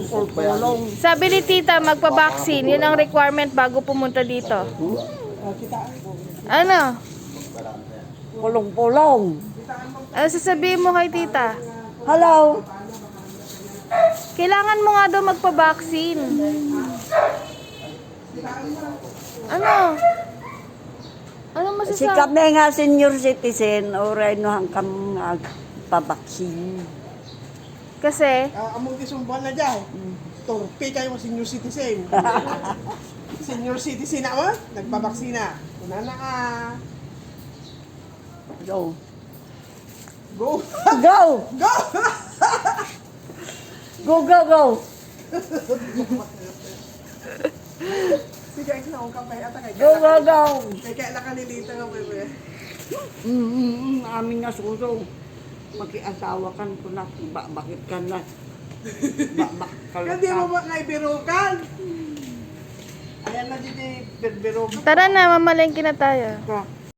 Pulong. Sabi ni tita, magpa-vaccine. Yun ang requirement bago pumunta dito. Ano? Pulong. Ano sasabihin mo kay tita? Hello. Kailangan mo nga daw magpa-vaccine. Ano? Ano Si masasabi? kami nga senior citizen, oray no hangkam nga pabaksin. Kasi, Among isumbuhan na dyan. Torpe kayo senior citizen. Senior citizen na mo? Nagbabaksina. Una na ka. Go. Go! Go! Go! Go! Sige, ikaw ka pa. Ata kay Go! Kay kaya nakalilita nga, bebe. Amin nga suso. Mag-iasawa kan ko na. Bakit ka na? Hindi mo ba naibirukan? Ayan na dito, birbirukan. tara na, mamalengke na tayo. Ka.